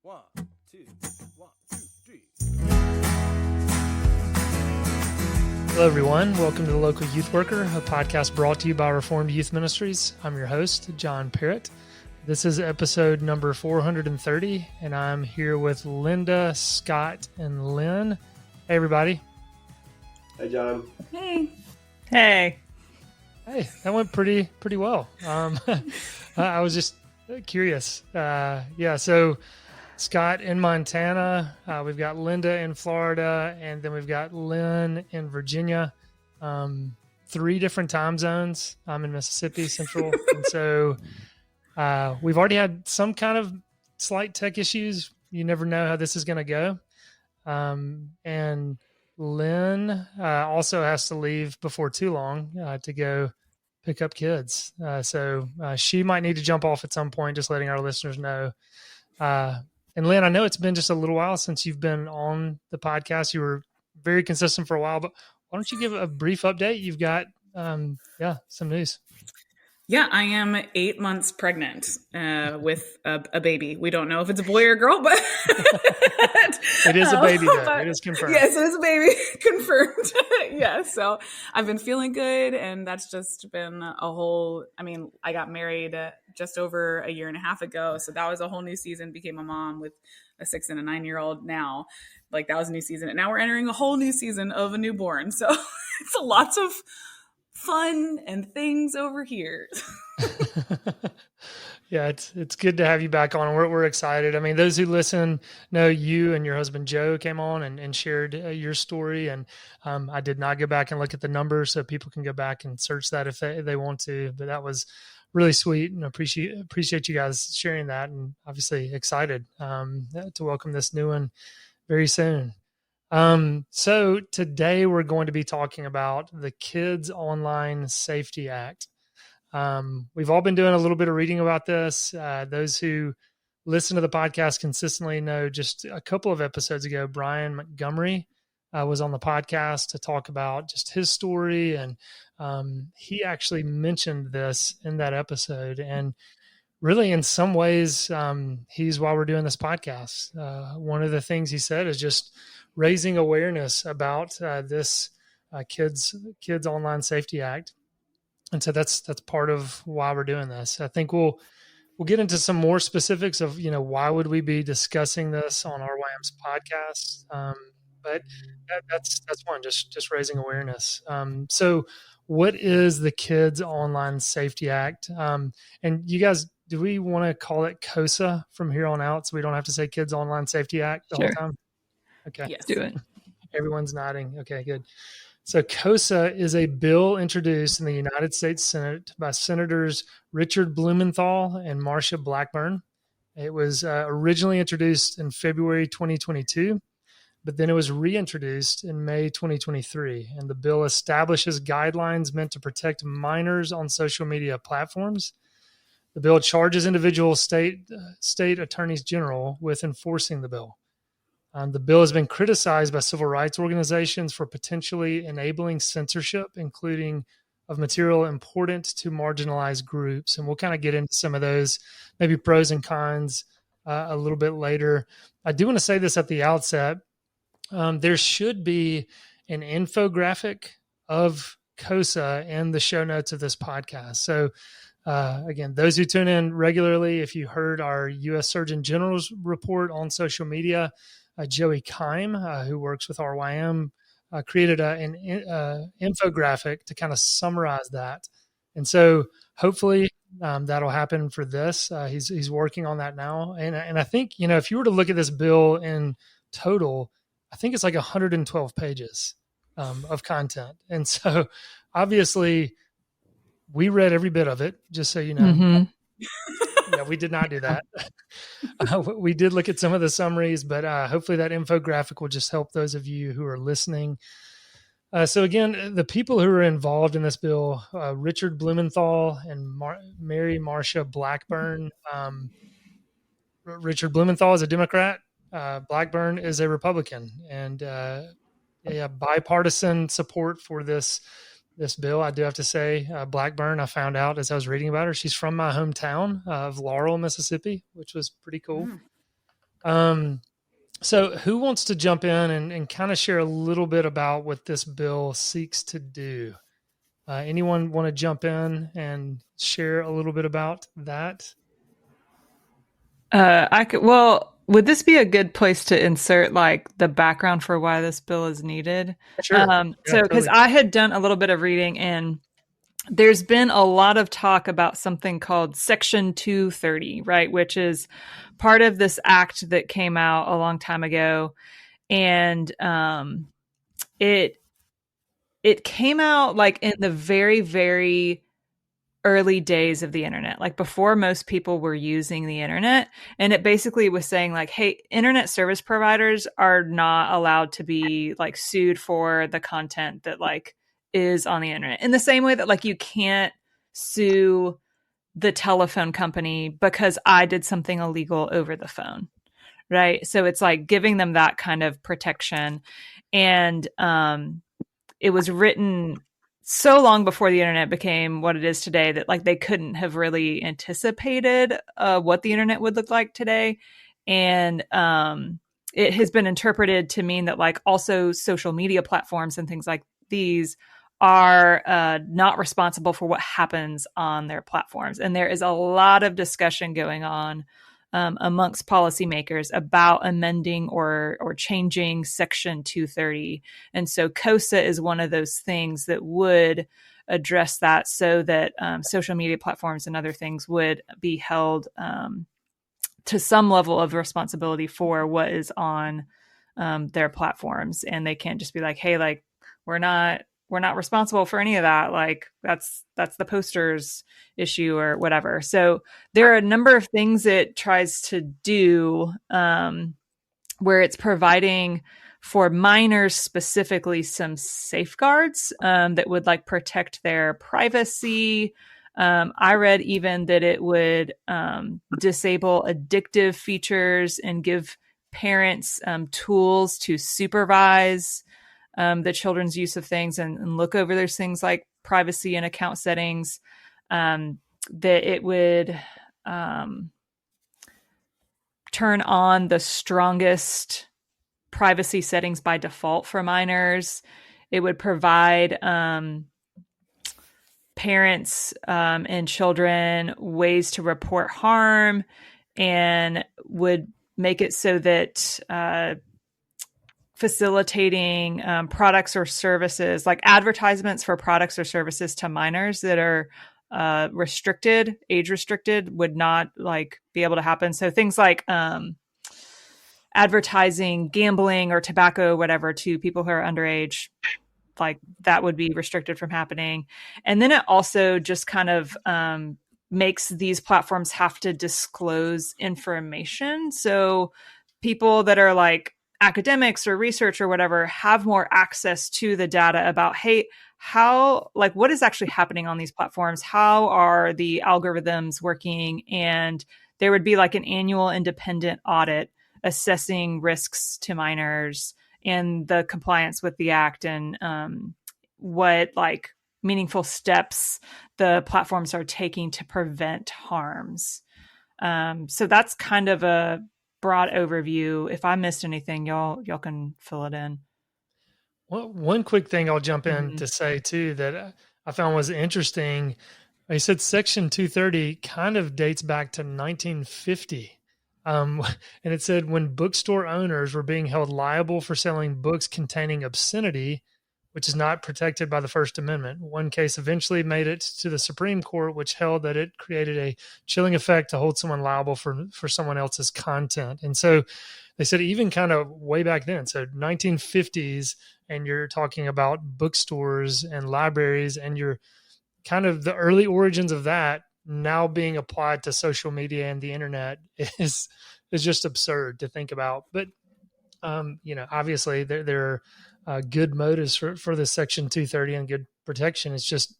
One, two, 3. Hello, everyone. Welcome to The Local Youth Worker, a podcast brought to you by Reformed Youth Ministries. I'm your host, John Parrott. This is episode number 430, and I'm here with Linda, Scott, and Lynn. Hey, everybody. Hey, John. Hey. Hey, that went pretty well. I was just curious. So Scott in Montana, we've got Linda in Florida, and then we've got Lynn in Virginia. 3 different time zones. I'm in Mississippi Central. And so we've already had some kind of slight tech issues. You never know how this is going to go. And Lynn also has to leave before too long to go pick up kids. So she might need to jump off at some point, just letting our listeners know. And Lynn, I know it's been just a little while since you've been on the podcast. You were very consistent for a while, but why don't you give a brief update? You've got, some news. Yeah, I am 8 months pregnant with a baby. We don't know if it's a boy or a girl, but it is a baby, though. It is confirmed. Yes, it is a baby, confirmed. Yeah, so I've been feeling good, and that's just been I got married just over a year and a half ago, so that was a whole new season. Became a mom with a 6 and a 9-year-old now. Like, that was a new season, and now we're entering a whole new season of a newborn. So it's lots of fun and things over here. Yeah, it's good to have you back on. We're excited. I mean, those who listen know you and your husband Joe came on and shared your story. And I did not go back and look at the numbers, so people can go back and search that if they want to. But that was really sweet, and appreciate you guys sharing that. And obviously excited to welcome this new one very soon. So today we're going to be talking about the Kids Online Safety Act. We've all been doing a little bit of reading about this. Those who listen to the podcast consistently know just a couple of episodes ago, Brian Montgomery was on the podcast to talk about just his story. And he actually mentioned this in that episode. And really, in some ways, he's why we're doing this podcast. One of the things he said is just raising awareness about this Kids Online Safety Act. And so that's part of why we're doing this. I think we'll get into some more specifics of, why would we be discussing this on RYM's podcast. But that's one, just raising awareness. So what is the Kids Online Safety Act? And you guys, do we want to call it KOSA from here on out, so we don't have to say Kids Online Safety Act the whole time? Okay. Yes. Do it. Everyone's nodding. Okay, good. So KOSA is a bill introduced in the United States Senate by Senators Richard Blumenthal and Marsha Blackburn. It was originally introduced in February 2022, but then it was reintroduced in May 2023. And the bill establishes guidelines meant to protect minors on social media platforms. The bill charges individual state attorneys general with enforcing the bill. The bill has been criticized by civil rights organizations for potentially enabling censorship, including of material important to marginalized groups. And we'll kind of get into some of those, maybe pros and cons, a little bit later. I do want to say this at the outset. There should be an infographic of KOSA in the show notes of this podcast. So again, those who tune in regularly, if you heard our U.S. Surgeon General's report on social media, Joey Keim, who works with RYM, created an infographic to kind of summarize that. And so hopefully that'll happen for this. He's working on that now. And I think, if you were to look at this bill in total, I think it's like 112 pages of content. And so obviously we read every bit of it, just so you know. Mm-hmm. Yeah, we did not do that. We did look at some of the summaries, but hopefully that infographic will just help those of you who are listening. So again, the people who are involved in this bill, Richard Blumenthal and Mary Marsha Blackburn. Richard Blumenthal is a Democrat. Blackburn is a Republican. And bipartisan support for this bill. I do have to say, Blackburn, I found out as I was reading about her, she's from my hometown of Laurel, Mississippi, which was pretty cool. So who wants to jump in and kind of share a little bit about what this bill seeks to do? Anyone want to jump in and share a little bit about that? I could. Well, would this be a good place to insert like the background for why this bill is needed? Sure. So, because I had done a little bit of reading, and there's been a lot of talk about something called Section 230, right, which is part of this act that came out a long time ago, and it came out like in the very, very early days of the internet, like before most people were using the internet. And it basically was saying like, hey, internet service providers are not allowed to be like sued for the content that like is on the internet, in the same way that like you can't sue the telephone company because I did something illegal over the phone. Right. So it's like giving them that kind of protection. And it was written so long before the internet became what it is today that like they couldn't have really anticipated what the internet would look like today. And it has been interpreted to mean that like also social media platforms and things like these are not responsible for what happens on their platforms. And there is a lot of discussion going on amongst policymakers about amending or changing Section 230. And so COSA is one of those things that would address that so that social media platforms and other things would be held to some level of responsibility for what is on their platforms. And they can't just be like, hey, like, we're not responsible for any of that. Like that's the poster's issue or whatever. So there are a number of things it tries to do where it's providing for minors specifically some safeguards that would like protect their privacy. I read even that it would disable addictive features and give parents tools to supervise the children's use of things and look over those things like privacy and account settings, that it would turn on the strongest privacy settings by default for minors. It would provide parents and children ways to report harm, and would make it so that facilitating products or services, like advertisements for products or services to minors that are age restricted, would not like be able to happen. So things like advertising gambling or tobacco, whatever, to people who are underage, like that would be restricted from happening. And then it also just kind of makes these platforms have to disclose information. So people that are like academics or research or whatever have more access to the data about, hey, how, like, what is actually happening on these platforms? How are the algorithms working? And there would be like an annual independent audit assessing risks to minors and the compliance with the act, and what like meaningful steps the platforms are taking to prevent harms. So that's kind of a broad overview. If I missed anything, y'all can fill it in. Well, one quick thing I'll jump in to say too that I found was interesting. I said Section 230 kind of dates back to 1950. And it said when bookstore owners were being held liable for selling books containing obscenity, which is not protected by the First Amendment. One case eventually made it to the Supreme Court, which held that it created a chilling effect to hold someone liable for someone else's content. And so they said even kind of way back then, so 1950s, and you're talking about bookstores and libraries, and you're kind of the early origins of that now being applied to social media and the internet is just absurd to think about. But, obviously there are good motives for the Section 230 and good protection. It's just,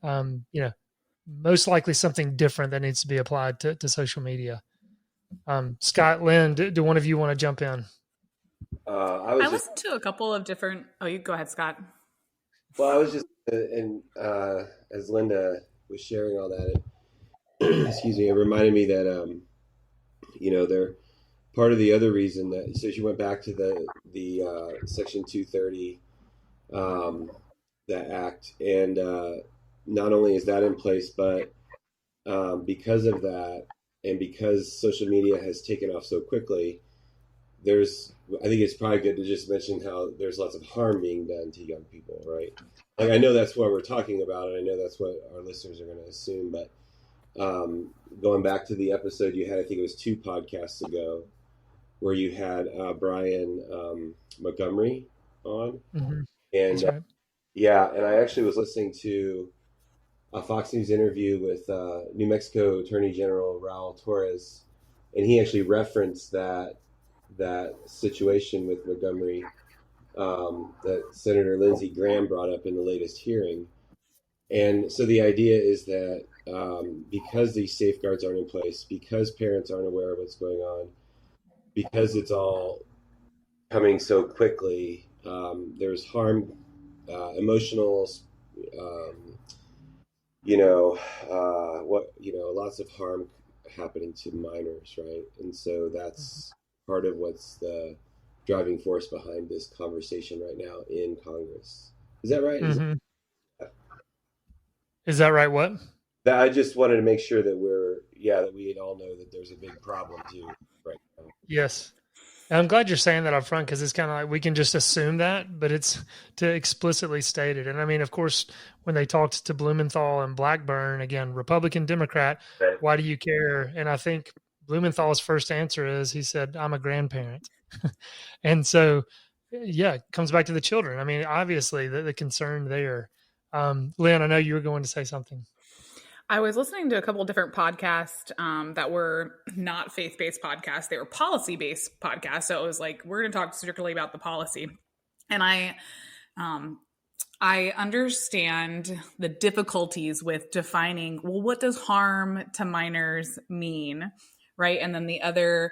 most likely something different that needs to be applied to social media. Scott, Lynn, do one of you want to jump in? I listened to a couple of different. Oh, you go ahead, Scott. Well, I was just, as Linda was sharing all that, excuse me, it reminded me that, part of the other reason that, so she went back to the Section 230, that act, and not only is that in place, but because of that, and because social media has taken off so quickly, I think it's probably good to just mention how there's lots of harm being done to young people, right? Like, I know that's what we're talking about, and I know that's what our listeners are going to assume, but going back to the episode you had, I think it was 2 podcasts ago, where you had Brian Montgomery on. Mm-hmm. And That's right. and I actually was listening to a Fox News interview with New Mexico Attorney General Raul Torres, and he actually referenced that situation with Montgomery that Senator Lindsey Graham brought up in the latest hearing. And so the idea is that because these safeguards aren't in place, because parents aren't aware of what's going on, because it's all coming so quickly, there's harm, emotional, lots of harm happening to minors, right? And so that's part of what's the driving force behind this conversation right now in Congress. Is that right? Mm-hmm. Is that right? What? I just wanted to make sure that that we all know that there's a big problem too right now. Yes. And I'm glad you're saying that up front, because it's kind of like we can just assume that, but it's to explicitly state it. And I mean, of course, when they talked to Blumenthal and Blackburn, again, Republican, Democrat, Right. Why do you care? And I think Blumenthal's first answer is, he said, I'm a grandparent. And so, yeah, it comes back to the children. I mean, obviously the concern there. Lynn, I know you were going to say something. I was listening to a couple of different podcasts that were not faith-based podcasts. They were policy-based podcasts. So it was like, we're going to talk strictly about the policy. And I understand the difficulties with defining, well, what does harm to minors mean, right? And then the other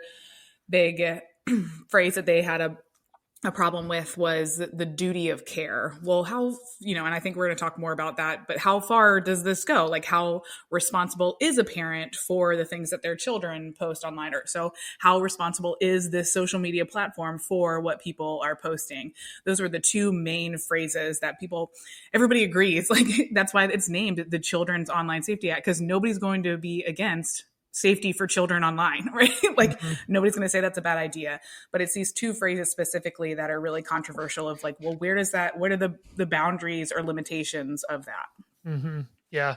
big phrase that they had a problem with was the duty of care. Well, how, and I think we're going to talk more about that, but how far does this go? Like, how responsible is a parent for the things that their children post online? Or so how responsible is this social media platform for what people are posting? Those were the 2 main phrases that everybody agrees. Like, that's why it's named the Children's Online Safety Act, because nobody's going to be against safety for children online, right? Like, nobody's going to say that's a bad idea, but it's these 2 phrases specifically that are really controversial of like, well, what are the boundaries or limitations of that? Mm-hmm. Yeah.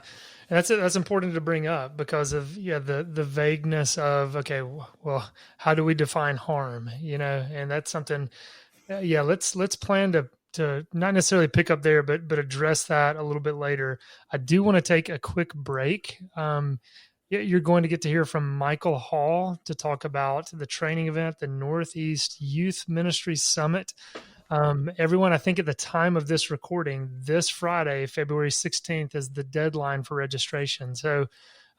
And that's important to bring up because of, the vagueness of, okay, well, how do we define harm? And that's something, let's plan to not necessarily pick up there, but address that a little bit later. I do want to take a quick break. You're going to get to hear from Michael Hall to talk about the training event, the Northeast Youth Ministry Summit. Everyone, I think at the time of this recording, this Friday, February 16th, is the deadline for registration. So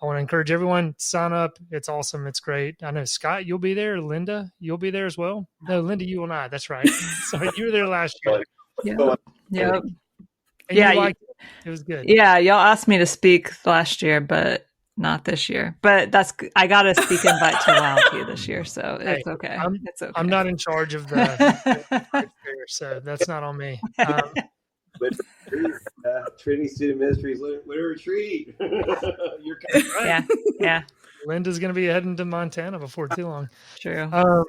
I want to encourage everyone, sign up. It's awesome. It's great. I know, Scott, you'll be there. Linda, you'll be there as well. No, Linda, you will not. That's right. Sorry, you were there last year. Yep. And you liked it. It was good. Yeah, y'all asked me to speak last year, but not this year. But I got a speak invite to WildKey this year, so it's okay. It's okay. I'm not in charge of the so that's not on me. Trinity Student Ministries, what a retreat. You're kind of right. Yeah. Linda's going to be heading to Montana before too long. True. All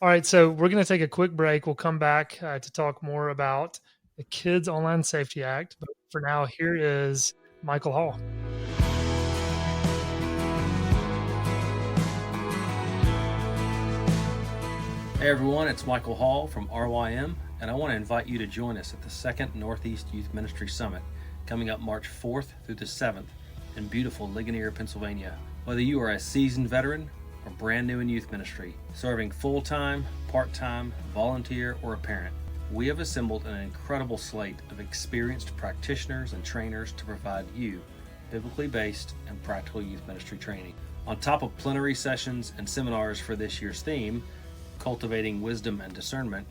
right, so we're going to take a quick break. We'll come back to talk more about the Kids Online Safety Act. But for now, here is Michael Hall. Hey everyone, it's Michael Hall from RYM, and I want to invite you to join us at the 2nd Northeast Youth Ministry Summit, coming up March 4th through the 7th in beautiful Ligonier, Pennsylvania. Whether you are a seasoned veteran or brand new in youth ministry, serving full-time, part-time, volunteer, or a parent, we have assembled an incredible slate of experienced practitioners and trainers to provide you biblically based and practical youth ministry training. On top of plenary sessions and seminars for this year's theme, Cultivating Wisdom and Discernment,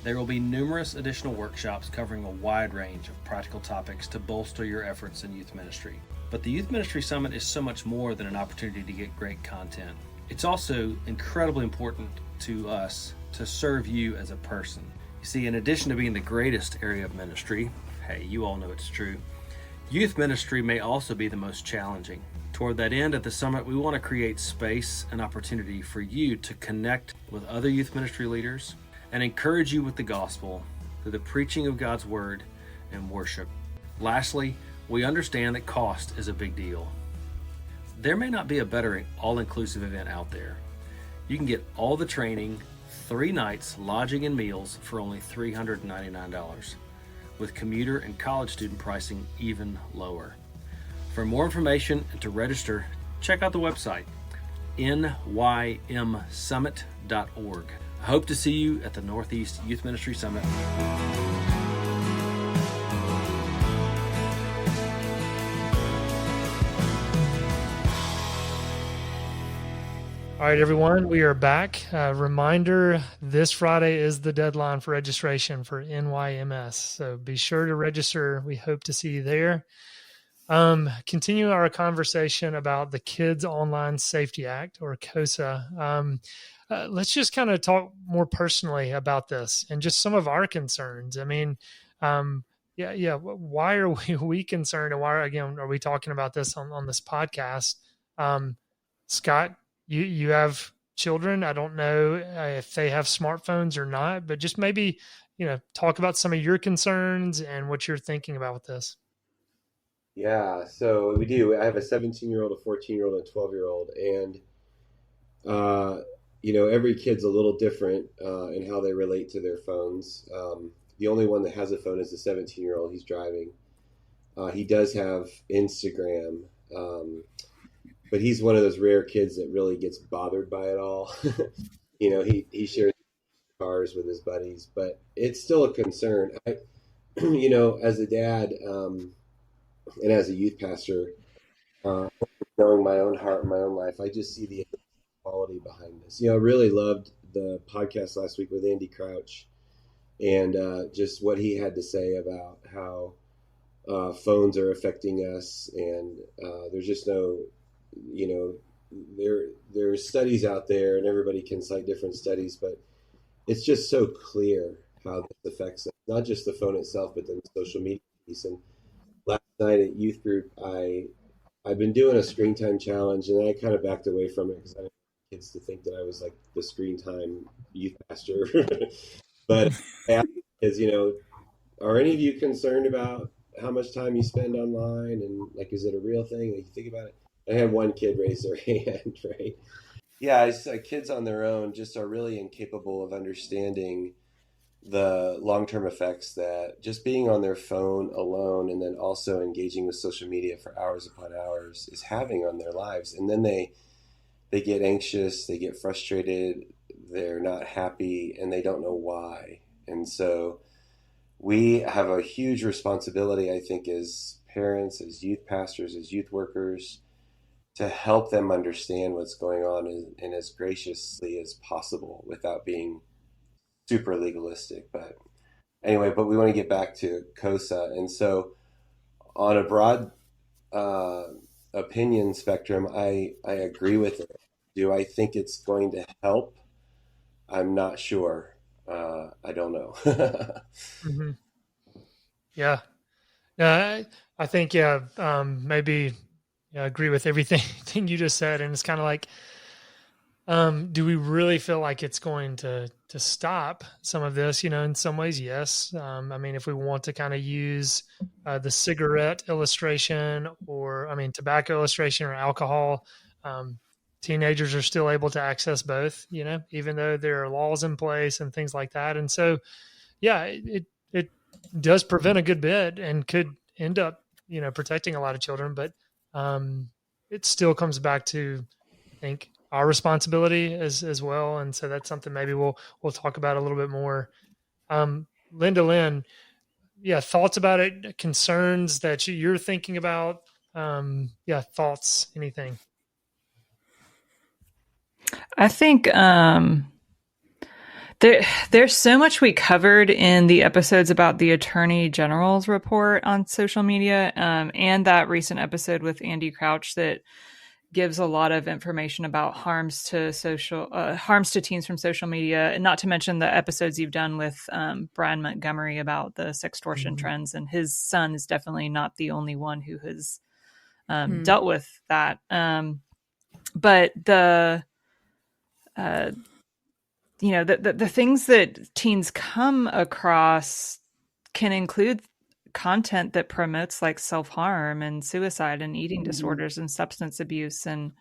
there will be numerous additional workshops covering a wide range of practical topics to bolster your efforts in youth ministry. But the Youth Ministry Summit is so much more than an opportunity to get great content. It's also incredibly important to us to serve you as a person. You see, in addition to being the greatest area of ministry, hey, you all know it's true, youth ministry may also be the most challenging. Toward that end, at the summit, we want to create space and opportunity for you to connect with other youth ministry leaders and encourage you with the gospel through the preaching of God's word and worship. Lastly, we understand that cost is a big deal. There may not be a better all-inclusive event out there. You can get all the training, 3 nights, lodging and meals for only $399, with commuter and college student pricing even lower. For more information and to register, check out the website, nymsummit.org. I hope to see you at the Northeast Youth Ministry Summit. All right, everyone, we are back. Reminder, this Friday is the deadline for registration for NYMS. So be sure to register. We hope to see you there. Continue our conversation about the Kids Online Safety Act, or KOSA. Let's just kind of talk more personally about this and just some of our concerns. I mean, why are we concerned, and why, again, are we talking about this on this podcast? Scott, you have children. I don't know if they have smartphones or not, but just maybe, talk about some of your concerns and what you're thinking about with this. Yeah, so we do. I have a 17-year-old, a 14-year-old, and a 12-year-old, and every kid's a little different in how they relate to their phones. The only one that has a phone is the 17-year-old. He's driving. He does have Instagram, but he's one of those rare kids that really gets bothered by it all. He shares cars with his buddies, but it's still a concern. As a dad, and as a youth pastor, knowing my own heart and my own life, I just see the quality behind this. I really loved the podcast last week with Andy Crouch, and just what he had to say about how phones are affecting us. And there's just no, there's studies out there, and everybody can cite different studies, but it's just so clear how this affects us, not just the phone itself, but then the social media piece. And last night at youth group, I've been doing a screen time challenge, and I kind of backed away from it because I didn't want kids to think that I was like the screen time youth pastor. But I asked kids, are any of you concerned about how much time you spend online, and like, is it a real thing? Like, you think about it. I had one kid raise their hand, right? Yeah, it's kids on their own just are really incapable of understanding the long-term effects that just being on their phone alone, and then also engaging with social media for hours upon hours, is having on their lives. And then they get anxious, they get frustrated, they're not happy, and they don't know why. And so we have a huge responsibility, I think, as parents, as youth pastors, as youth workers, to help them understand what's going on and as graciously as possible without being super legalistic. But anyway, we want to get back to KOSA. And so on a broad opinion spectrum, I agree with it. Do I think it's going to help? I'm not sure. I don't know. Mm-hmm. Yeah. I think, maybe I agree with everything you just said. And it's kind of like, do we really feel like it's going to stop some of this? In some ways, yes. If we want to kind of use the cigarette illustration, or tobacco illustration, or alcohol, teenagers are still able to access both, even though there are laws in place and things like that. And so, yeah, it does prevent a good bit and could end up, protecting a lot of children. But it still comes back to, I think, our responsibility as well. And so that's something maybe we'll talk about a little bit more. Linda Lynn, thoughts about it, concerns that you're thinking about? Thoughts, anything? I think there's so much we covered in the episodes about the Attorney General's report on social media, and that recent episode with Andy Crouch, that gives a lot of information about harms to teens from social media, and not to mention the episodes you've done with Brian Montgomery about the sextortion trends, and his son is definitely not the only one who has dealt with that. But the the things that teens come across can include content that promotes like self-harm and suicide and eating disorders and substance abuse and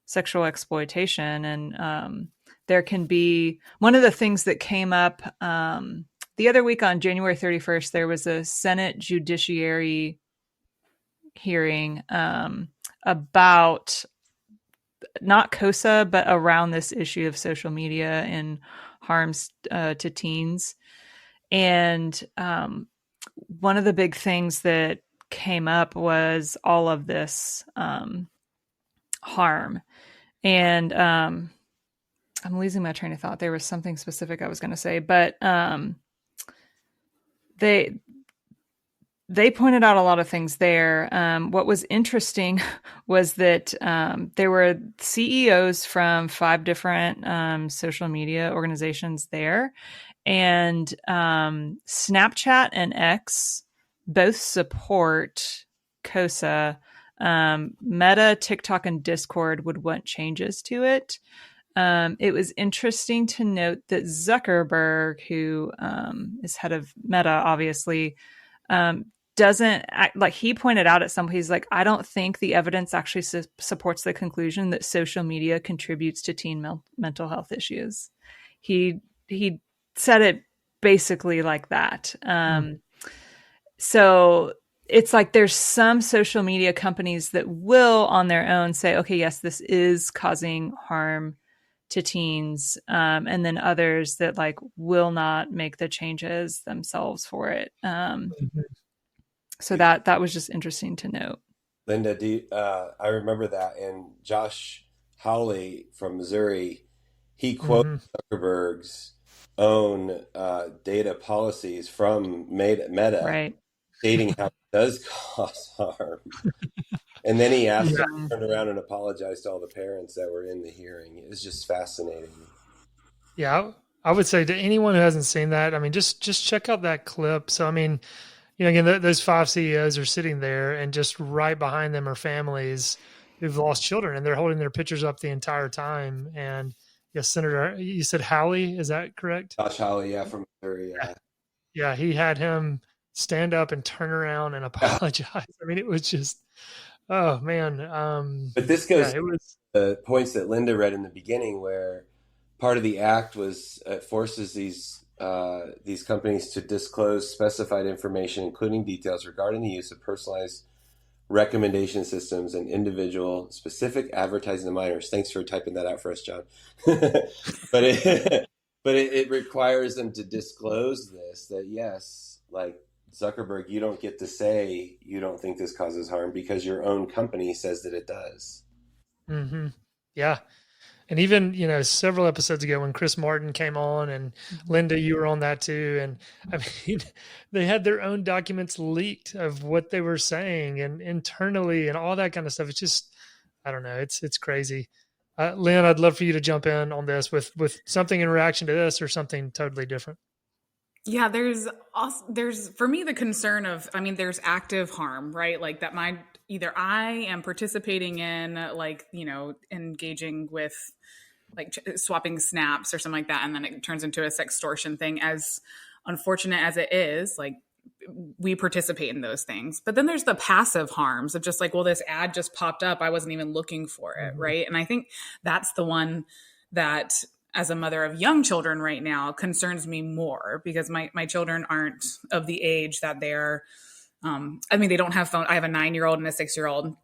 sexual exploitation. And there can be one of the things that came up the other week on January 31st, there was a Senate Judiciary hearing about not COSA, but around this issue of social media and harms to teens. And one of the big things that came up was all of this harm. And I'm losing my train of thought. There was something specific I was going to say, but they pointed out a lot of things there. What was interesting was that there were CEOs from 5 different social media organizations there. And Snapchat and X both support COSA. Meta, TikTok, and Discord would want changes to it. It was interesting to note that Zuckerberg, who is head of Meta, obviously, doesn't act, like he pointed out at some point, he's like, I don't think the evidence actually supports the conclusion that social media contributes to teen mental health issues. He said it basically like that. So it's like there's some social media companies that will on their own say, okay, yes, this is causing harm to teens, and then others that like will not make the changes themselves for it. So that was just interesting to note. Linda, I remember that, and Josh Hawley from Missouri, he quoted Zuckerberg's own data policies from Meta, right, stating how it does cause harm. And then he asked them to turn around and apologize to all the parents that were in the hearing. It was just fascinating. Yeah, I would say to anyone who hasn't seen that, I mean, just check out that clip. So, I mean, again, those 5 CEOs are sitting there, and just right behind them are families who've lost children, and they're holding their pictures up the entire time. And yes, Senator, you said Howley, is that correct? Josh Hawley, yeah, from Missouri, yeah. Yeah, he had him stand up and turn around and apologize. I mean, it was just, oh man. But this goes to the points that Linda read in the beginning, where part of the act was forces these companies to disclose specified information, including details regarding the use of personalized recommendation systems and individual specific advertising to minors. Thanks for typing that out for us, John. But it requires them to disclose this, that yes, like Zuckerberg, you don't get to say you don't think this causes harm because your own company says that it does. Mm-hmm. Yeah. And even, several episodes ago when Chris Martin came on, and Linda, you were on that too. And I mean, they had their own documents leaked of what they were saying and internally and all that kind of stuff. It's just, I don't know. It's crazy. Lynn, I'd love for you to jump in on this with something in reaction to this or something totally different. Yeah, there's for me the concern of, I mean, there's active harm, right? Like that either I am participating in like, engaging with like swapping snaps or something like that. And then it turns into a sextortion thing. As unfortunate as it is, like we participate in those things. But then there's the passive harms of just like, well, this ad just popped up. I wasn't even looking for it. Right. And I think that's the one that, as a mother of young children right now, concerns me more, because my children aren't of the age that they're, they don't have phone. I have a 9-year-old and a 6-year-old.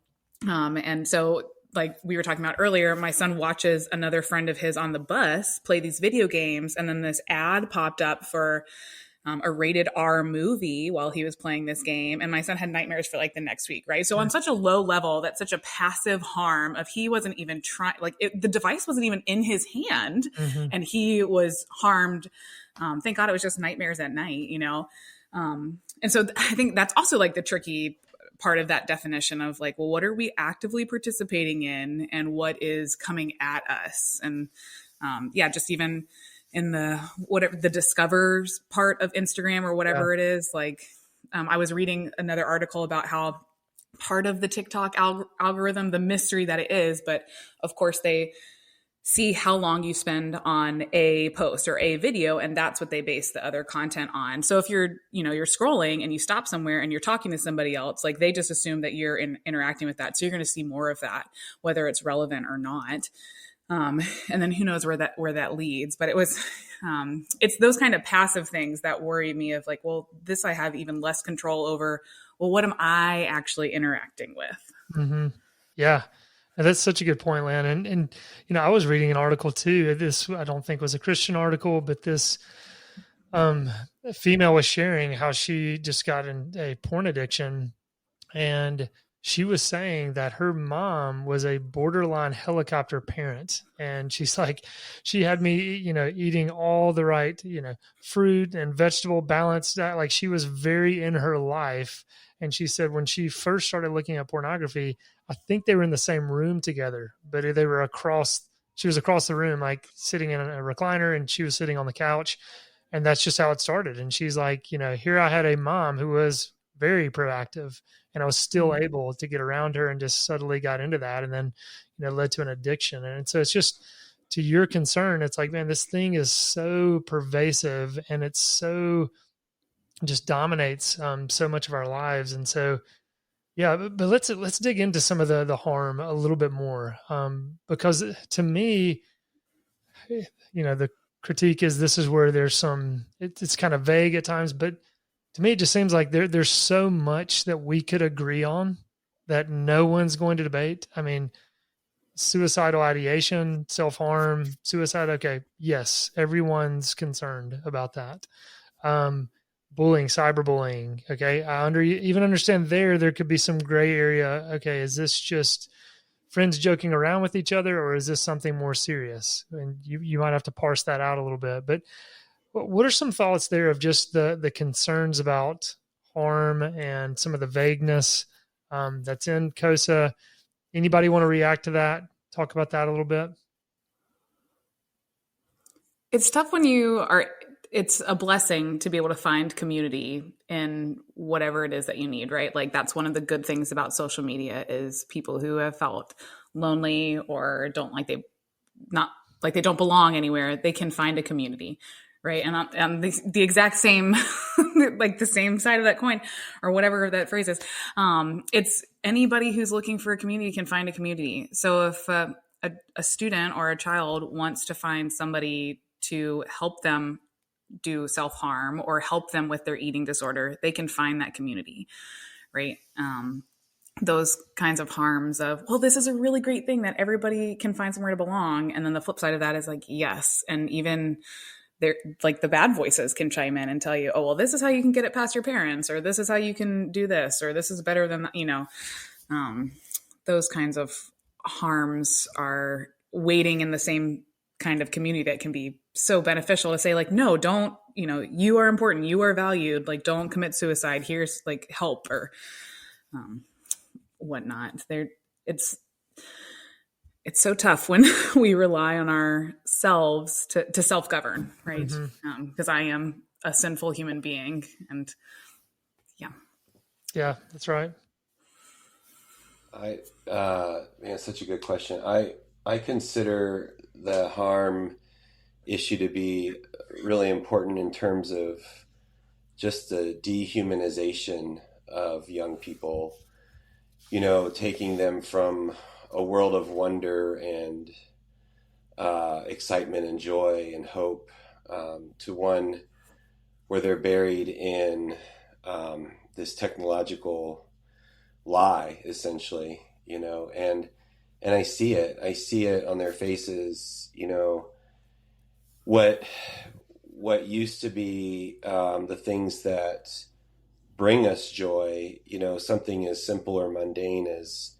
And so like we were talking about earlier, my son watches another friend of his on the bus play these video games. And then this ad popped up for a rated R movie while he was playing this game. And my son had nightmares for like the next week. Right. So on such a low level, that's such a passive harm of he wasn't even trying, like the device wasn't even in his hand and he was harmed. Thank God it was just nightmares at night, And so I think that's also like the tricky part of that definition of like, well, what are we actively participating in and what is coming at us? And just even in the whatever the discovers part of Instagram or whatever it is, like I was reading another article about how part of the TikTok algorithm, the mystery that it is, but of course they see how long you spend on a post or a video, and that's what they base the other content on. So if you're scrolling and you stop somewhere and you're talking to somebody else, like they just assume that you're interacting with that. So you're going to see more of that, whether it's relevant or not. And then who knows where that leads, but it was, it's those kind of passive things that worry me of like, well, this I have even less control over. Well, what am I actually interacting with? Mm-hmm. Yeah. And that's such a good point, Lan. And I was reading an article too. This, I don't think was a Christian article, but this female was sharing how she just got in a porn addiction. And she was saying that her mom was a borderline helicopter parent. And she's like, she had me, eating all the right, fruit and vegetable balance. Like she was very in her life. And she said when she first started looking at pornography, I think they were in the same room together, but she was across the room, like sitting in a recliner and she was sitting on the couch. And that's just how it started. And she's like, here I had a mom who was very proactive and I was still able to get around her and just subtly got into that. And then, led to an addiction. And so it's just, to your concern, it's like, man, this thing is so pervasive and it's so just dominates so much of our lives. And so, yeah, but let's dig into some of the harm a little bit more, because to me, the critique is this is where there's it's kind of vague at times, but to me it just seems like there's so much that we could agree on that no one's going to debate. I mean, suicidal ideation, self-harm, suicide. Okay, yes, everyone's concerned about that. Bullying, cyberbullying. Okay. I even understand there could be some gray area. Okay. Is this just friends joking around with each other or is this something more serious? And you might have to parse that out a little bit, but what are some thoughts there of just the concerns about harm and some of the vagueness that's in COSA? Anybody want to react to that? Talk about that a little bit. It's tough when it's a blessing to be able to find community in whatever it is that you need, right? Like that's one of the good things about social media is people who have felt lonely or don't belong anywhere. They can find a community, right? And on the exact same, like the same side of that coin or whatever that phrase is, it's anybody who's looking for a community can find a community. So if a student or a child wants to find somebody to help them do self-harm or help them with their eating disorder, they can find that community, right? Those kinds of harms of, well, this is a really great thing that everybody can find somewhere to belong. And then the flip side of that is like, yes. And even they're like the bad voices can chime in and tell you, oh, well, this is how you can get it past your parents, or this is how you can do this, or this is better than, those kinds of harms are waiting in the same kind of community that can be so beneficial to say like, no, don't, you are important. You are valued. Like, don't commit suicide. Here's like help or whatnot. It's so tough when we rely on ourselves to self-govern, right? Because I am a sinful human being and yeah, that's right. Man, such a good question. I consider the harm issue to be really important in terms of just the dehumanization of young people, taking them from a world of wonder and excitement and joy and hope to one where they're buried in this technological lie, essentially, and I see it on their faces, what used to be the things that bring us joy, something as simple or mundane as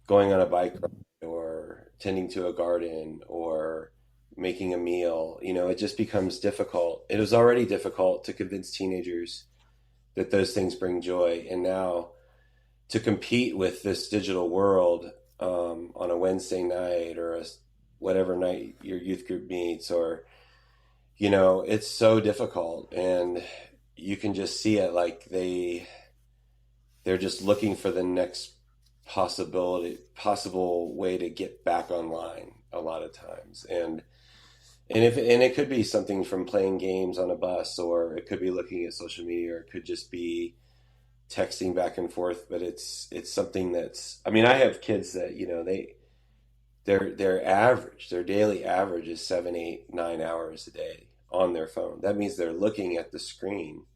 going on a bike ride or tending to a garden or making a meal, it just becomes difficult. It was already difficult to convince teenagers that those things bring joy. And now, to compete with this digital world on a Wednesday night or whatever night your youth group meets, or it's so difficult, and you can just see it, like they're just looking for the next possible way to get back online a lot of times, and it could be something from playing games on a bus, or it could be looking at social media, or it could just be texting back and forth. But it's something that's, I mean, I have kids that their daily average is 7, 8, 9 hours a day on their phone. That means they're looking at the screen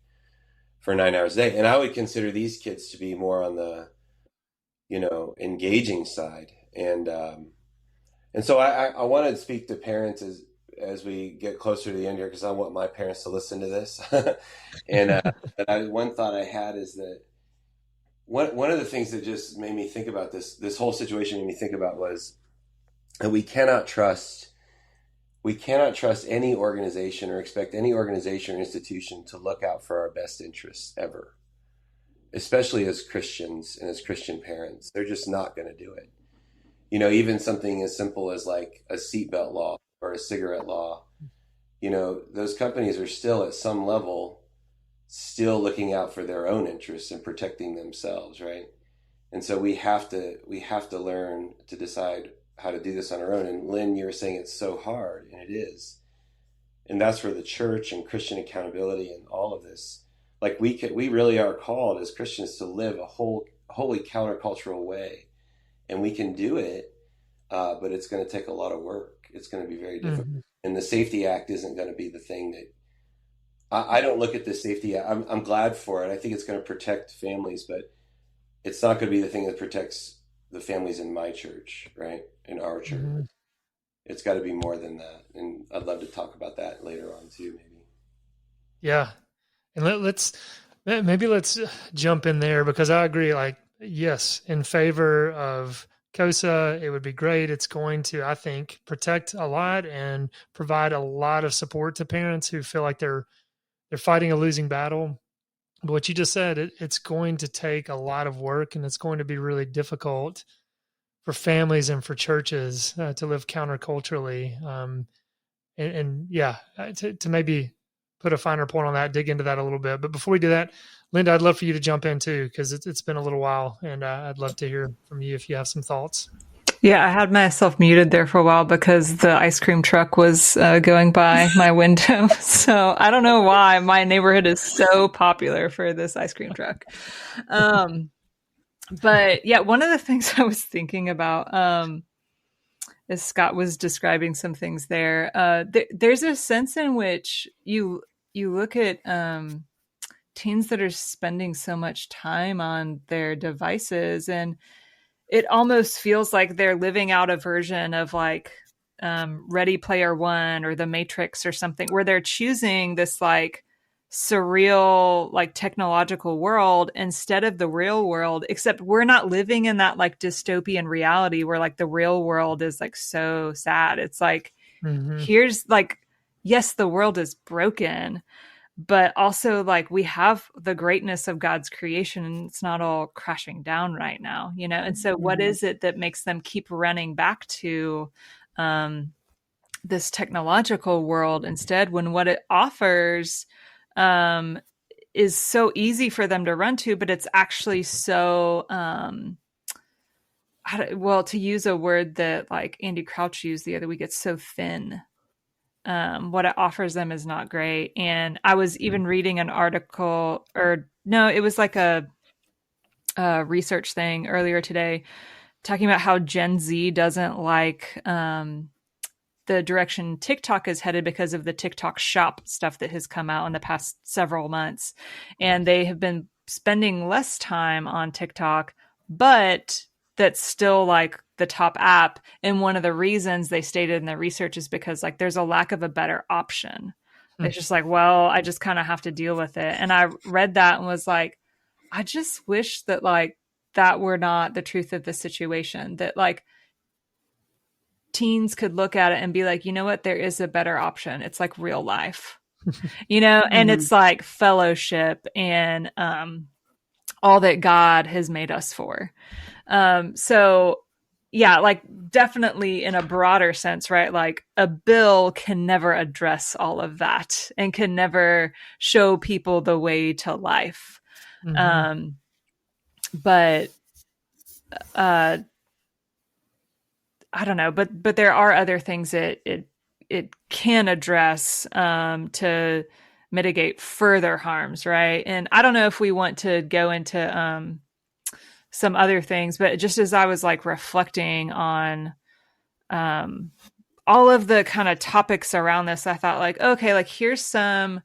for 9 hours a day, and I would consider these kids to be more on the engaging side. And so I want to speak to parents as we get closer to the end here, because I want my parents to listen to this. And one thought I had is that one of the things that just made me think about this whole situation made me think about was that we cannot trust any organization or expect any organization or institution to look out for our best interests ever, especially as Christians and as Christian parents. They're just not going to do it. Even something as simple as like a seatbelt law or a cigarette law, those companies are still at some level still looking out for their own interests and protecting themselves, right? And so we have to learn to decide how to do this on our own. And Lynn, you were saying it's so hard, and it is. And that's where the church and Christian accountability and all of this, like we really are called as Christians to live a wholly countercultural way, and we can do it, but it's going to take a lot of work. It's going to be very difficult. Mm-hmm. And the Safety Act isn't going to be the thing that I don't look at the Safety Act. I'm glad for it. I think it's going to protect families, but it's not going to be the thing that protects the families in my church, right? In our church. Mm-hmm. It's got to be more than that. And I'd love to talk about that later on too, maybe. Yeah. And let's jump in there, because I agree, like, yes, in favor of COSA. It would be great. It's going to, I think, protect a lot and provide a lot of support to parents who feel like they're fighting a losing battle. But what you just said, it's going to take a lot of work, and it's going to be really difficult for families and for churches to live counterculturally. To maybe put a finer point on that, dig into that a little bit. But before we do that, Linda, I'd love for you to jump in too, because it's been a little while, and I'd love to hear from you if you have some thoughts. Yeah, I had myself muted there for a while because the ice cream truck was going by my window. So I don't know why my neighborhood is so popular for this ice cream truck. But yeah, one of the things I was thinking about, as Scott was describing some things there, there's a sense in which you look at teens that are spending so much time on their devices, and it almost feels like they're living out a version of like Ready Player One or The Matrix or something, where they're choosing this like surreal, like technological world instead of the real world, except we're not living in that like dystopian reality where like the real world is like so sad. It's like, here's like, yes, the world is broken, but also like we have the greatness of God's creation, and it's not all crashing down right now, And so what is it that makes them keep running back to this technological world instead, when what it offers is so easy for them to run to, but it's actually so, to use a word that like Andy Crouch used the other week, it's so thin. What it offers them is not great. And I was even reading an article, it was like a research thing earlier today, talking about how Gen Z doesn't like the direction TikTok is headed because of the TikTok shop stuff that has come out in the past several months. And they have been spending less time on TikTok, but that's still like the top app. And one of the reasons they stated in the research is because like there's a lack of a better option. It's just like, well, I just kind of have to deal with it. And I read that and was like, I just wish that like that were not the truth of the situation, that like teens could look at it and be like, you know what, there is a better option. It's like real life, and it's like fellowship and all that God has made us for. So yeah, like definitely in a broader sense, right? Like a bill can never address all of that and can never show people the way to life. But I don't know, but there are other things that it can address to mitigate further harms, right? And I don't know if we want to go into some other things, but just as I was like reflecting on all of the kind of topics around this, I thought like, okay, like here's some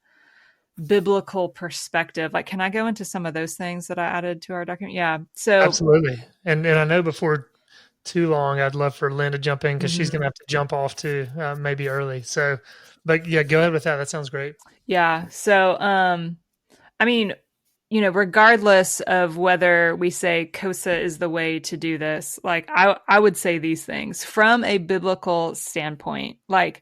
biblical perspective. Like, can I go into some of those things that I added to our document? Yeah. So Absolutely. And I know before too long, I'd love for Lynn to jump in because she's going to have to jump off too, maybe early. So, but yeah, go ahead with that. That sounds great. Yeah. So, I mean, you know, regardless of whether we say COSA is the way to do this, like I would say these things from a biblical standpoint. Like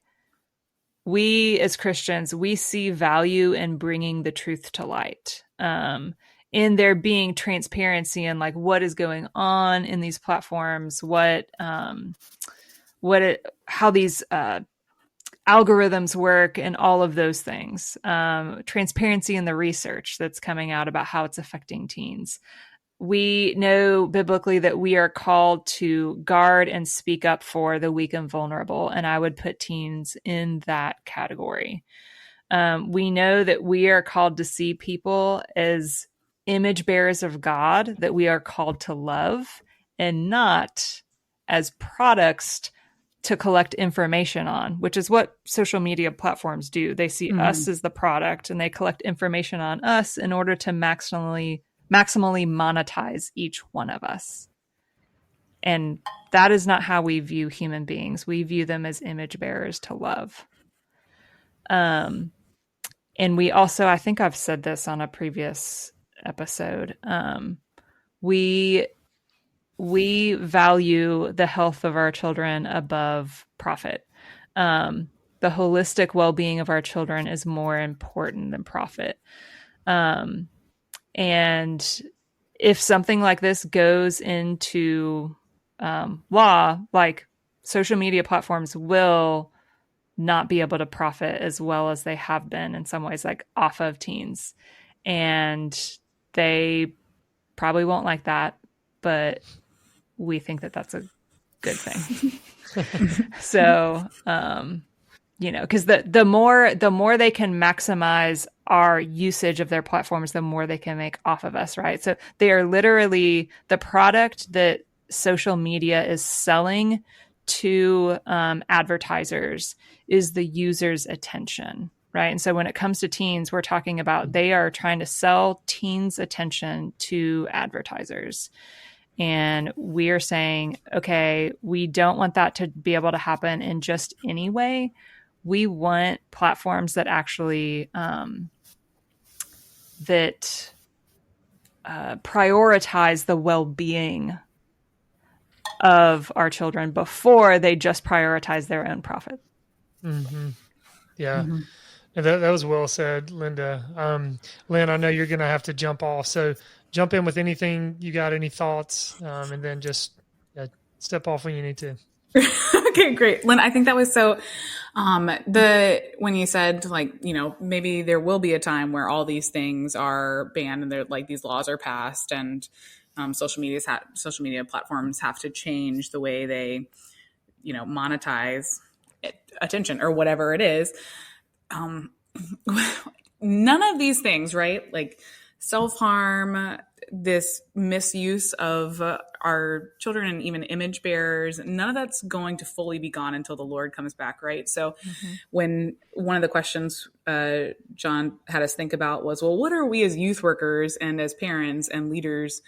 we as Christians, we see value in bringing the truth to light, in there being transparency and like what is going on in these platforms, how these algorithms work and all of those things, transparency in the research that's coming out about how it's affecting teens. We know biblically that we are called to guard and speak up for the weak and vulnerable, and I would put teens in that category. We know that we are called to see people as image bearers of God, that we are called to love, and not as products to collect information on, which is what social media platforms do. They see us as the product and they collect information on us in order to maximally monetize each one of us. And that is not how we view human beings. We view them as image bearers to love. And we also, I think I've said this on a previous episode, we value the health of our children above profit. The holistic well-being of our children is more important than profit. And if something like this goes into law, like social media platforms will not be able to profit as well as they have been in some ways, like off of teens. And they probably won't like that, but we think that that's a good thing. So, you know, because the more they can maximize our usage of their platforms, the more they can make off of us, right? So they are literally the product that social media is selling to advertisers is the user's attention, right? And so when it comes to teens, we're talking about they are trying to sell teens' attention to advertisers. And we are saying, okay, we don't want that to be able to happen in just any way. We want platforms that actually prioritize the well-being of our children before they just prioritize their own profit. Mm-hmm. Yeah. And that was well said, Linda. Lynn, I know you're going to have to jump off. So jump in with anything. You got any thoughts? And then just step off when you need to. Okay, great. Lynn, I think that was so, when you said like, you know, maybe there will be a time where all these things are banned and they're like, these laws are passed and, social media platforms have to change the way they, you know, monetize attention or whatever it is. None of these things, right? Like self-harm, this misuse of our children and even image bearers, none of that's going to fully be gone until the Lord comes back, right? So when one of the questions John had us think about was, well, what are we as youth workers and as parents and leaders,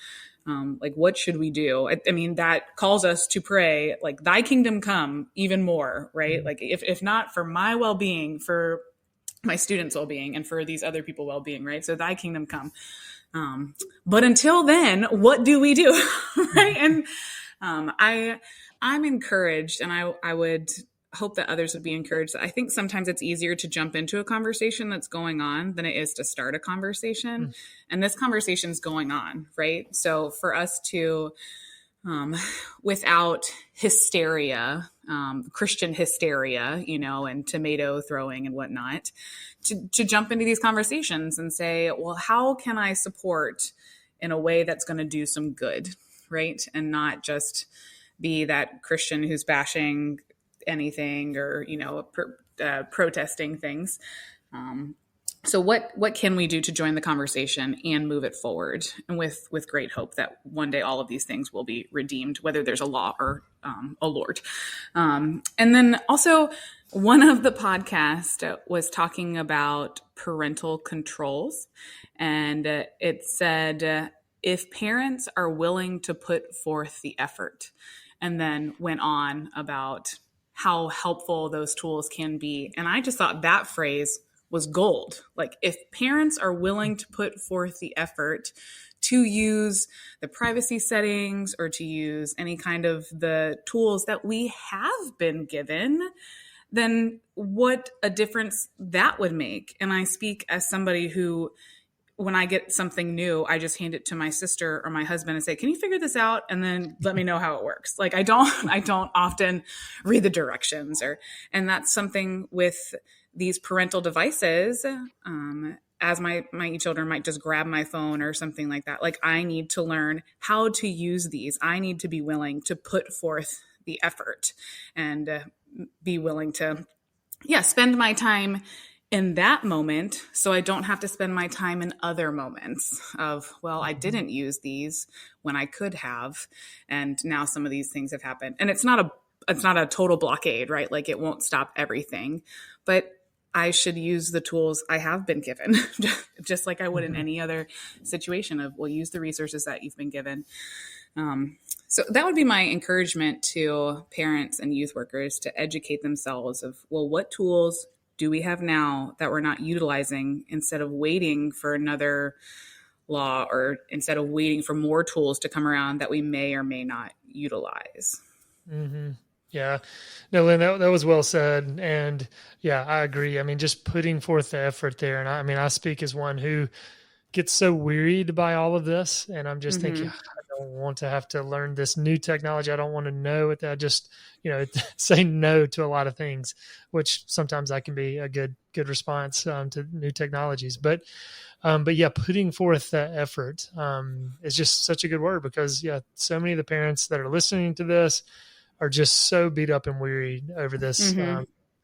like what should we do? I mean, that calls us to pray, like thy kingdom come even more, right? Like if not for my well-being, for my students' well-being and for these other people well-being, right? So thy kingdom come. But until then, what do we do? Right. And, I'm encouraged and I would hope that others would be encouraged. I think sometimes it's easier to jump into a conversation that's going on than it is to start a conversation. And this conversation's going on, right? So for us to, without hysteria, Christian hysteria, and tomato throwing and whatnot, to jump into these conversations and say, well, how can I support in a way that's going to do some good, right? And not just be that Christian who's bashing anything or, protesting things. So what can we do to join the conversation and move it forward, and with great hope that one day all of these things will be redeemed, whether there's a law or a Lord. And then also one of the podcasts was talking about parental controls, and it said, if parents are willing to put forth the effort, and then went on about how helpful those tools can be. And I just thought that phrase was gold. Like, if parents are willing to put forth the effort to use the privacy settings or to use any kind of the tools that we have been given, then what a difference that would make. And I speak as somebody who, when I get something new, I just hand it to my sister or my husband and say, can you figure this out? And then let me know how it works. Like, I don't often read the directions, and that's something with these parental devices. As my children might just grab my phone or something like that. Like, I need to learn how to use these. I need to be willing to put forth the effort and be willing to, spend my time in that moment, so I don't have to spend my time in other moments of, well, I didn't use these when I could have, and now some of these things have happened. And it's not a total blockade, right? Like, it won't stop everything, but I should use the tools I have been given, just like I would in any other situation of, well, use the resources that you've been given. So that would be my encouragement to parents and youth workers, to educate themselves of, well, what tools do we have now that we're not utilizing, instead of waiting for another law, or instead of waiting for more tools to come around that we may or may not utilize. Mm-hmm. Yeah, no, Lynn, that was well said. And yeah, I agree. I mean, just putting forth the effort there. And I speak as one who gets so wearied by all of this. And I'm just thinking, I don't want to have to learn this new technology. I don't want to know it. I just, say no to a lot of things, which sometimes that can be a good response to new technologies. But yeah, putting forth that effort is just such a good word, because so many of the parents that are listening to this are just so beat up and weary over this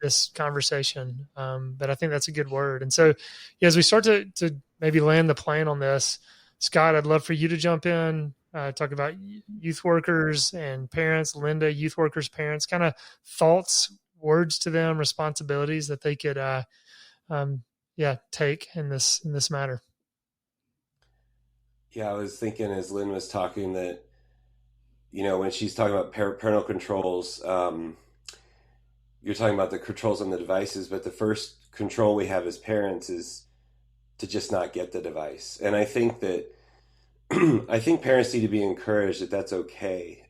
this conversation. But I think that's a good word. And so, as we start to maybe land the plane on this, Scott, I'd love for you to jump in, talk about youth workers and parents. Linda, youth workers, parents, kind of thoughts, words to them, responsibilities that they could, take in this matter. Yeah, I was thinking as Lynn was talking that, when she's talking about parental controls, you're talking about the controls on the devices, but the first control we have as parents is to just not get the device. And I think that, I think parents need to be encouraged that that's okay.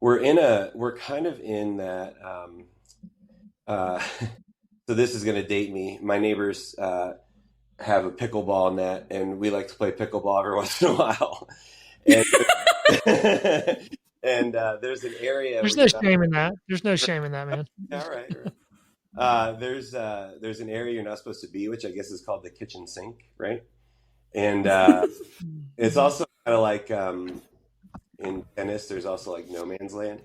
We're kind of in that, so this is going to date me. My neighbors have a pickleball net, and we like to play pickleball every once in a while. And there's an area. There's no shame in that. There's no shame in that, man. All right. There's an area you're not supposed to be, which I guess is called the kitchen sink, right? And it's also kind of like in tennis, there's also like no man's land.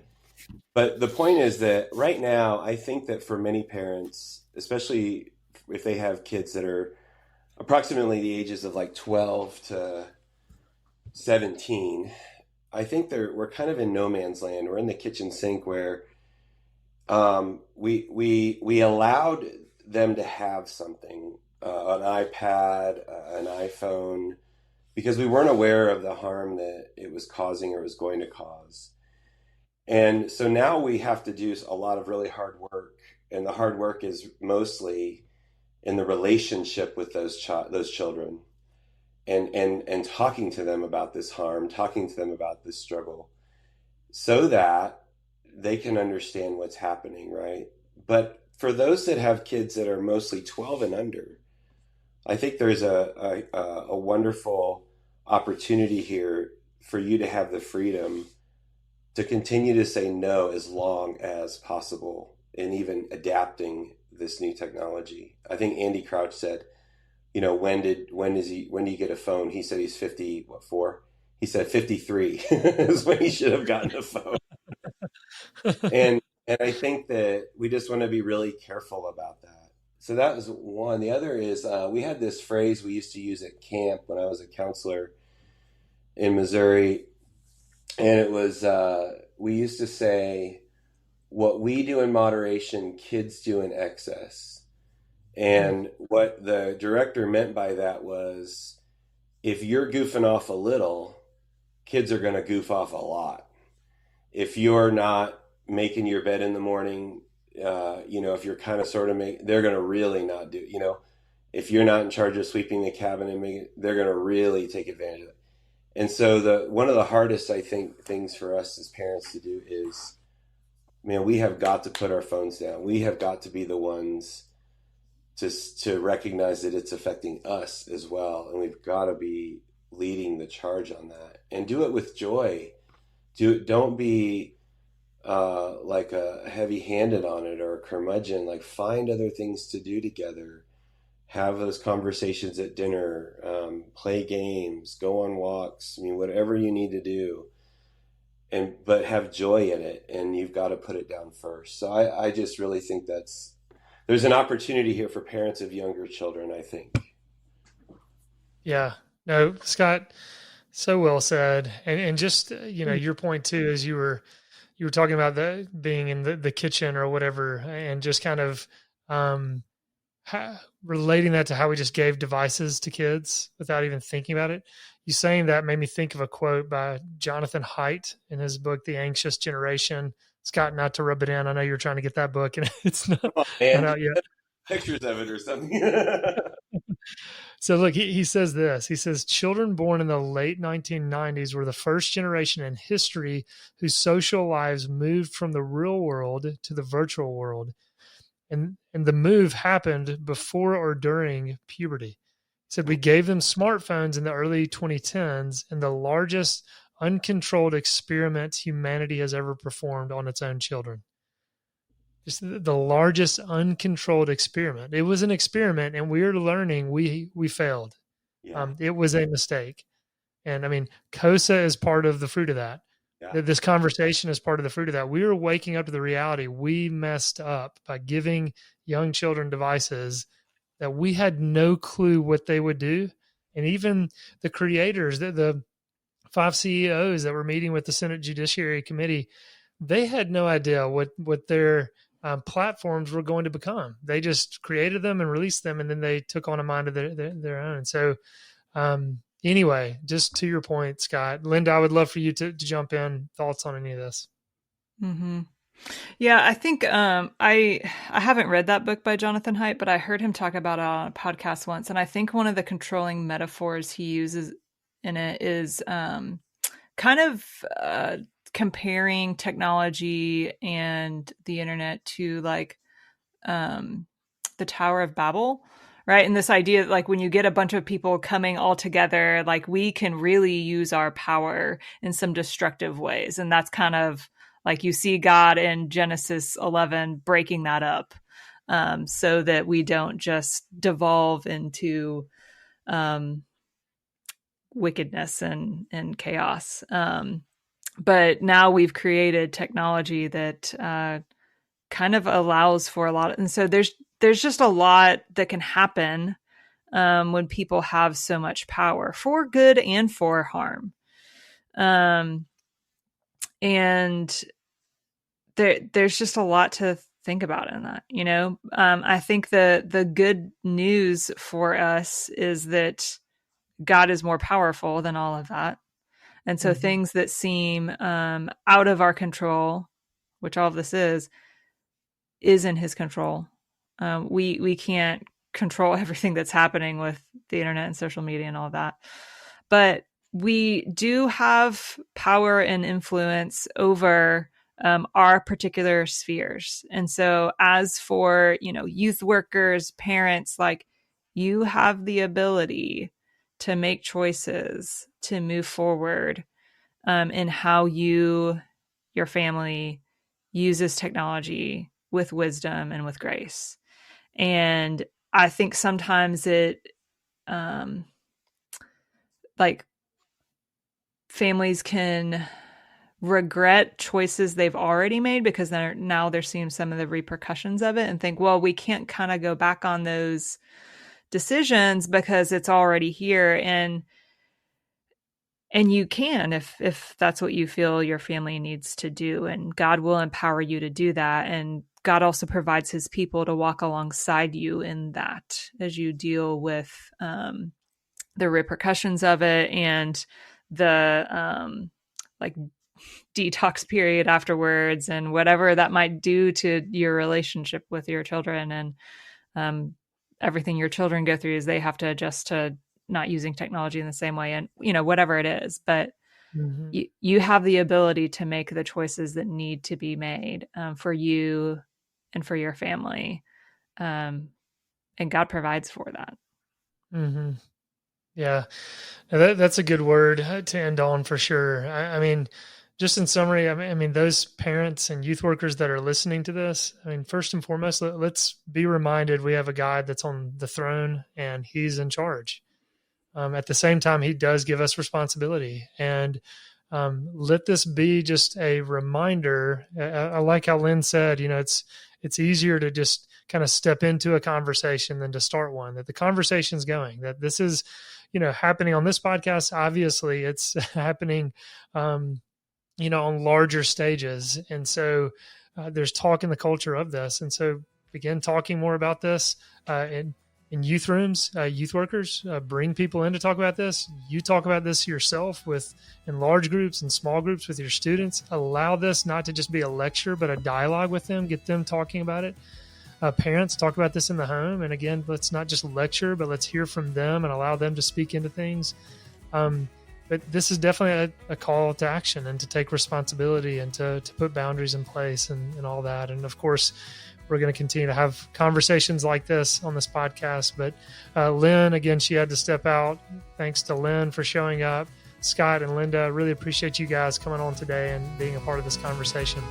But the point is that right now, I think that for many parents, especially if they have kids that are approximately the ages of like 12 to 17, I think we're kind of in no man's land. We're in the kitchen sink where we allowed them to have something, an iPad, an iPhone, because we weren't aware of the harm that it was causing or was going to cause. And so now we have to do a lot of really hard work, and the hard work is mostly in the relationship with those children. And talking to them about this harm, talking to them about this struggle, so that they can understand what's happening, right? But for those that have kids that are mostly 12 and under, I think there's a wonderful opportunity here for you to have the freedom to continue to say no as long as possible, and even adapting this new technology. I think Andy Crouch said, you know, when do you get a phone? He said he's 54? He said 53 is when he should have gotten a phone. And I think that we just want to be really careful about that. So that was one. The other is we had this phrase we used to use at camp when I was a counselor in Missouri. And it was, we used to say, what we do in moderation, kids do in excess. And what the director meant by that was, if you're goofing off a little, kids are going to goof off a lot. If you're not making your bed in the morning, you know, if you're kind of sort of they're going to really not do, you know, if you're not in charge of sweeping the cabin and they're going to really take advantage of it. And so one of the hardest, I think, things for us as parents to do is, man, we have got to put our phones down. We have got to be the ones to recognize that it's affecting us as well. And we've got to be leading the charge on that, and do it with joy. Don't be like a heavy-handed on it or a curmudgeon. Like, find other things to do together. Have those conversations at dinner, play games, go on walks. I mean, whatever you need to do, but have joy in it, and you've got to put it down first. So I just really think there's an opportunity here for parents of younger children, I think. Yeah, no, Scott, so well said. And just, you know, your point too, is you were talking about being in the kitchen or whatever, and just kind of, relating that to how we just gave devices to kids without even thinking about it. You saying that made me think of a quote by Jonathan Haidt in his book, The Anxious Generation. Scott, not to rub it in, I know you're trying to get that book and it's not out yet. Pictures of it or something. So look, he says this. He says, children born in the late 1990s were the first generation in history whose social lives moved from the real world to the virtual world. And the move happened before or during puberty. He said, we gave them smartphones in the early 2010s, and the largest uncontrolled experiment humanity has ever performed on its own children. Just the largest uncontrolled experiment. It was an experiment, and we're learning we failed. Yeah. It was a mistake. And I mean, COSA is part of the fruit of that. Yeah. This conversation is part of the fruit of that. We were waking up to the reality we messed up by giving young children devices that we had no clue what they would do. And even the creators, the 5 CEOs that were meeting with the Senate Judiciary Committee, they had no idea what their platforms were going to become. They just created them and released them, and then they took on a mind of their own. So anyway, just to your point, Scott, Linda, I would love for you to jump in. Thoughts on any of this? Mm-hmm. Yeah, I think I haven't read that book by Jonathan Haidt, but I heard him talk about it on a podcast once. And I think one of the controlling metaphors he uses in it is kind of comparing technology and the internet to like the Tower of Babel. Right. And this idea that like when you get a bunch of people coming all together, like we can really use our power in some destructive ways. And that's kind of like you see God in Genesis 11 breaking that up so that we don't just devolve into wickedness and chaos. But now we've created technology that kind of allows for a lot. And so there's just a lot that can happen when people have so much power, for good and for harm. And there's just a lot to think about in that, you know. I think the good news for us is that God is more powerful than all of that. And so things that seem out of our control, which all of this is in his control. We can't control everything that's happening with the internet and social media and all that. But we do have power and influence over our particular spheres. And so as for, youth workers, parents, like, you have the ability to make choices to move forward in how your family uses technology with wisdom and with grace. And I think sometimes like families can regret choices they've already made because they're seeing some of the repercussions of it and think, well, we can't kind of go back on those decisions because it's already here. And you can, if that's what you feel your family needs to do, and God will empower you to do that. And God also provides his people to walk alongside you in that as you deal with the repercussions of it and the like detox period afterwards and whatever that might do to your relationship with your children. And everything your children go through is they have to adjust to not using technology in the same way, and whatever it is, but you have the ability to make the choices that need to be made for you and for your family, and God provides for that. Mm-hmm. Yeah, that's a good word to end on for sure. I mean, just in summary, I mean, those parents and youth workers that are listening to this, I mean, first and foremost, let's be reminded we have a God that's on the throne and he's in charge. At the same time, he does give us responsibility, and let this be just a reminder. I like how Lynn said, it's easier to just kind of step into a conversation than to start one, that the conversation's going, that this is, happening on this podcast. Obviously it's happening, on larger stages. And so there's talk in the culture of this. And so begin talking more about this in youth rooms, youth workers, bring people in to talk about this. You talk about this yourself in large groups and small groups with your students. Allow this not to just be a lecture, but a dialogue with them. Get them talking about it. Parents, talk about this in the home. And again, let's not just lecture, but let's hear from them and allow them to speak into things. But this is definitely a call to action and to take responsibility and to put boundaries in place and all that. And of course, we're going to continue to have conversations like this on this podcast. But Lynn, again, she had to step out. Thanks to Lynn for showing up. Scott and Linda, really appreciate you guys coming on today and being a part of this conversation.